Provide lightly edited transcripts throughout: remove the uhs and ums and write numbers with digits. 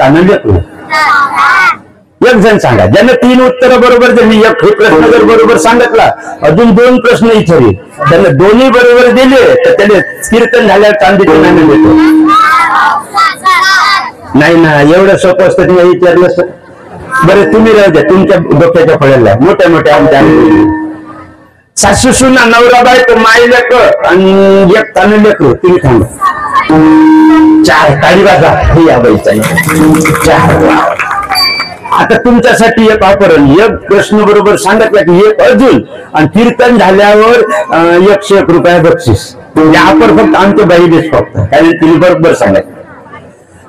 तानं लेकरू? एक जण सांगा. ज्यानं 3 उत्तर बरोबर दिली, एक हे प्रश्न जर बरोबर सांगितला, अजून 2 प्रश्न इथे त्यानं दोन्ही बरोबर दिले तर त्याने कीर्तन झाल्यावर चांदीचे नाणे देतो. नाही ना, एवढं सोपं असतं नाही विचारलं असतं. बरं तुम्ही राहू द्या, तुमच्या डोक्याच्या फळ्याला मोठ्या मोठ्या आमच्या सासू सुना नवरा बायको माई लेकर आणि एक तानं लेकरू. तुम्ही थांबा. 4 ताळी वाजा. हे या बाईचा 4. आता तुमच्यासाठी एक ऑफर. एक प्रश्न बरोबर सांगितला की एक अजून, आणि कीर्तन झाल्यावर 101 रुपये बक्षीस. ऑफर फक्त आमच्या बाईलेच फक्त, कारण तिने बरोबर सांगितलं.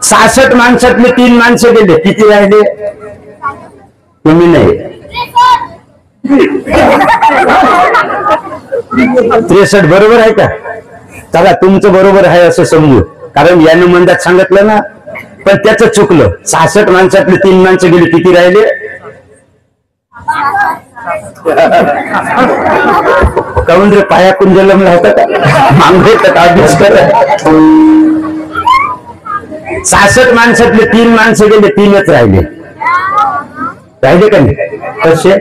66 माणसातले 3 माणसं गेले. किती राहिले? तुम्ही नाही. 63 बरोबर आहे का? चला तुमचं बरोबर आहे असं समजू, कारण यानं मंदात सांगितलं ना. पण त्याचं चुकलं. 66 माणसातले 3 माणसं गेली. किती राहिले? काऊन रे, पाया कुंजलमला होता का? मांगरे तर अभ्यास कर. 66 माणसातले 3 माणसं गेले, 3च राहिले. राहिले का नाही? कसे?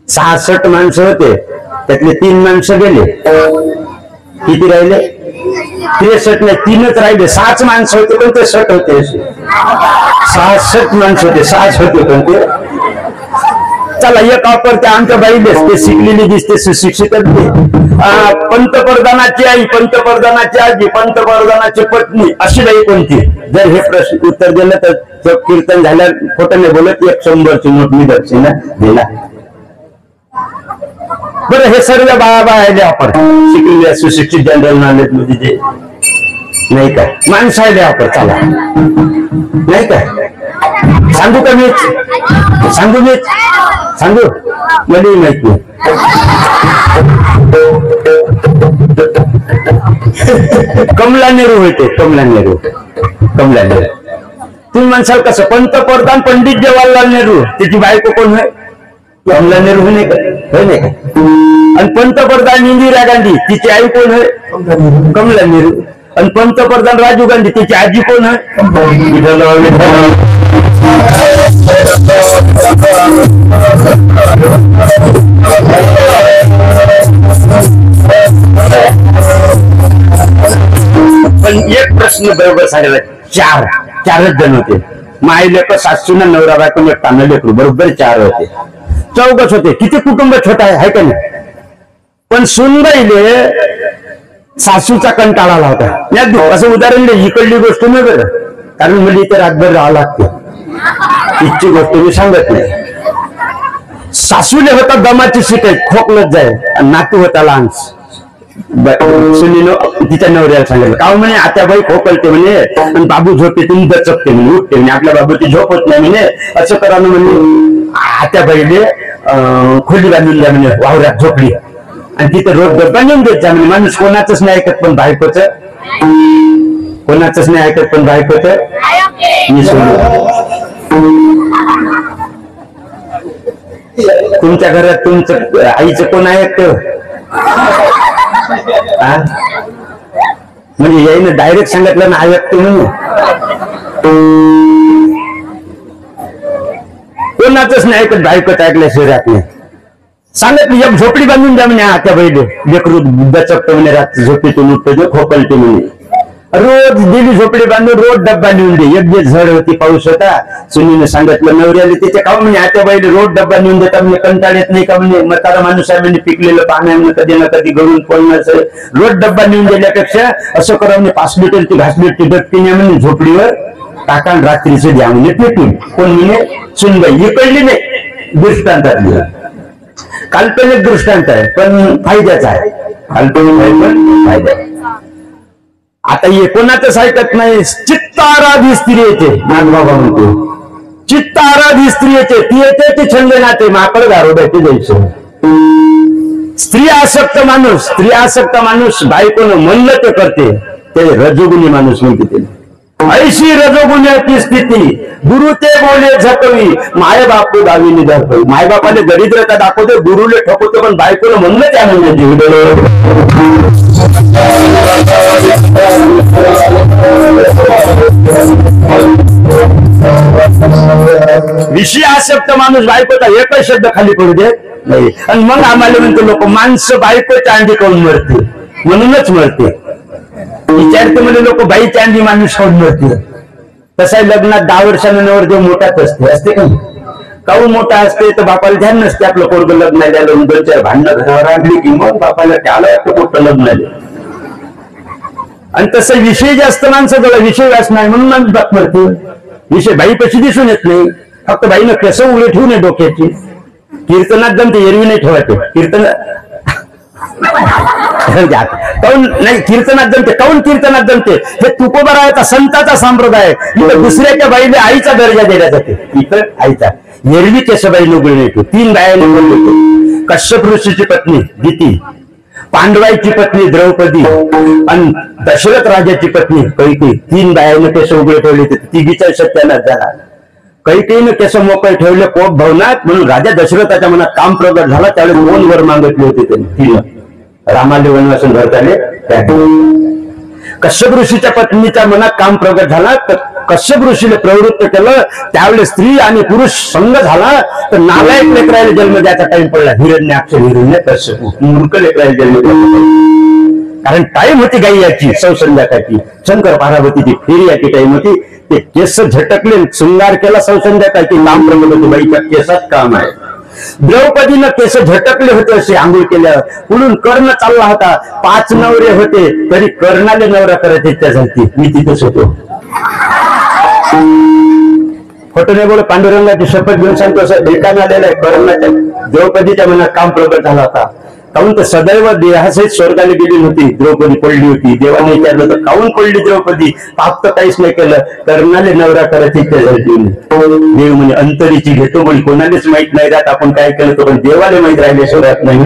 66 माणसं होते, त्यातले 3 माणसं गेले. किती राहिले? 63 नाही, 3च राहिले. 6 माणसं होते पण ते 60 होते. 66 माणसं होते, 6 होते पण ते. चला एक ऑफर त्या आमच्या बाईलेच, ते शिकलेली दिसते, सुशिक्षित. पंतप्रधानाची आई, पंतप्रधानाची आजी, पंतप्रधानाची पत्नी अशी बाई कोणती? जर हे प्रश्न उत्तर दिलं तर कीर्तन झाल्यावर खोटं नाही बोलत, 100ची नोट मी दक्षिणा दिला. बरं हे सर्व बाळा आले ऑफर. शिकलेल्या सुशिक्षित जनरल नॉलेज मध्ये जे नाही काय माणसं आले ऑफर. चला नाही काय सांगू का? मीच सांगू, मीच सांगू. मला माहित नाही. कमला नेहरू होते. कमला नेहरू. कमला नेहरू. तुम्ही म्हणसाल कसं? पंतप्रधान पंडित जवाहरलाल नेहरू, त्याची बायको कोण आहे? कमला नेहरू होय नाही का? आणि पंतप्रधान इंदिरा गांधी, तिची आई कोण आहे? कमला नेहरू. आणि पंतप्रधान राजीव गांधी, त्याची आजी कोण आहे? पण एक प्रश्न बरोबर सांगितला. 4च जण होते. माई लेकर, सासूना नवरा बायको, एक तानं लेकरू. बरोबर 4 होते. 4च होते. किती कुटुंब छोटा आहे का नाही? पण सुनबाईले सासूचा कंटाळा आला होता. असं उदाहरण दे, इकडली गोष्ट नाही बरं, कारण मला इथे रातभर राहावं लागते. इथची गोष्ट मी सांगत नाही. सासूले होता दमाची शिकायत, खोकलत जाय, आणि नातू होता लहान. सुनीनं तिच्या नवऱ्याला सांगितलं, का म्हणे आत्याबाई खोकलते म्हणे, आणि बाबू झोपते, तुम्ही दचकते म्हणे, उठते म्हणे, आपल्या बाबूची झोप होत नाही म्हणे, असं करा म्हणे. आत्याबाईले खोली बांधून द्या म्हणे, वावरात झोपली, आणि तिथे रोज डब्बा नेऊन देत जा म्हणे. माणूस कोणाच नाही ऐकत, पण बायकोच कोणाच नाही ऐकत, पण बायकोच मी तुमच्या घरात तुमचं आईचं कोण ऐकत? म्हणजे याईनं डायरेक्ट सांगितलं ना ऐकतो म्हणून. कोणाच नाही ऐकत, बायकोच ऐकल्याशिवाय राहत नाही. सांगत एक झोपडी बांधून द्या म्हणे. आता बैल लेकरू दचकतो म्हणे, रात्री झोपीतून उठतो, खोकलते म्हणे. रोज दिली झोपडी बांधून, रोज डब्बा नेऊन दे. एक जे झड होती, पाऊस होता, सुनीने सांगितलं नवऱ्याला, त्याच्या का म्हणे आता बैल रोज डब्बा नेऊन देता म्हणे, कंटाळ येत नाही का म्हणे? म्हातारा माणूस आहे म्हणे, पिकलेलं पाण्यानं कधी ना कधी गळून पडणार, रोज डब्बा नेऊन दिल्यापेक्षा असं करा म्हणे, 5 लिटरची घासलीटची डबकी न्या म्हणे, झोपडीवर टाका, रात्रीचं द्या म्हणे पेटून. कोण म्हणे? सुनबाई. इकडली नाही, दृष्टांतातली, काल्पनिक दृष्टांत आहे, पण फायद्याचा आहे. काल्पनिक आहे पण फायदा. आता हे कोणाच ऐकत नाही. चित्ताराधी स्त्री येते, नागबाबा म्हणतो, चित्ताराधी स्त्री येते, ती येते ती छंद नाते, माकड गारोड्याचे जायचं. स्त्री आसक्त माणूस बायकोनं म्हणलं ते करते, ते रजोगुणी माणूस म्हणते. ते ऐशी रजोगुण्याची स्थिती, गुरु ते बोले झकवी, माय बापू दावीने दाखवी. मायबापाने दरिद्रता दाखवते, गुरुले ठोकवते, पण बायकोला म्हणलं त्या म्हणजे विषय आसक्त माणूस बायकोचा एकच शब्द खाली पडू देत नाही. आणि मग आम्हाला म्हणतो लोक माणसं बायको चांदी करून मरते म्हणूनच मरते. विचारते म्हणजे लोक बाई चांदी माणूस खाऊन मरते. तसा लग्नात 10 वर्षांना नवरदेव मोठाच असते का काहून मोठा असते तर बापाला ध्यान नसते आपलं पोरग लग्न झालं 2-4 भांडणं घरावर आणली की मग बापाला त्याला वाटतं मोठं लग्न झालं. आणि तसं विषय जास्त माणसाजवळ विषय व्यास नाही म्हणून माणूस बाप मरते. विषय बाई कशी दिसून येत नाही. फक्त बाईनं केसं उघडे ठेवू नये डोक्याची. कीर्तनात जमते एरवी नाही ठेवायचे कीर्तन काऊन नाही कीर्तनात जमते काऊन कीर्तनात जमते हे तुकोबराचा संताचा संप्रदाय. इथं दुसऱ्याच्या बाईला आईचा दर्जा दिला जाते. इथं आईचा एरवी केसबाई उघडे नाही ठेवू. 3 बायाने बोलले. कश्यप ऋषीची पत्नी दिती, पांडवाईची पत्नी द्रौपदी आणि दशरथ राजाची पत्नी कैकेयी 3 बायाने केस उघडे ठेवले. तिघीचा सत्यानाश झाला. कैकेयीने केस मोकळे ठेवले कोप भवनात म्हणून राजा दशरथाच्या मनात काम प्रगट झाला. त्यावेळेस 2 वर मागितले होते त्यांनी. 3 रामाले वनवासून घरताले. कश्यप ऋषीच्या पत्नीच्या मनात काम प्रगट झाला तर कश्यप ऋषीने प्रवृत्त केलं. त्यावेळेस स्त्री आणि पुरुष संघ झाला तर नालायक लेकरायला जन्म द्यायचा टाइम पडला. हिरण्याक्ष हिरण्य कश्यप मूर्ख लेकरायला जन्म द्यायचा. कारण टाइम होती गाई याची सौ संध्याकाळची. शंकर पार्वतीची फेरी याची टाइम होती. ते केस झटकले शृंगार केला सौ संध्याकाळची. काम प्रगट होते बाईच्या केसात काम आहे. द्रौपदीनं केस झटकले होते असे आंघोळ केल्यावर. पुढून कर्ण चालला होता. 5 नवरे होते तरी कर्णाले नवरा करायची इच्छा झाली. मी तिथेच होतो. खोटं नाही बोल. पांडुरंगाची शपथ घेऊन सांगतो असं एकानं आलेलं आहे. कर्णाच्या द्रौपदीच्या मनात काम प्रगट झाला होता. काहून तर सदैव देहासहित स्वर्गाने गेली होती. द्रौपदी पडली होती. देवाने विचारलं तर काहून पडली द्रौपदी. पाप तर काहीच नाही केलं. कर्णाले नवरा करायची इच्छा झाली. देव म्हणे अंतरीची घेतो म्हणे. कोणालाच माहित नाही राहत आपण काय केलं तर पण देवाला माहित राहिले शोधात नाही.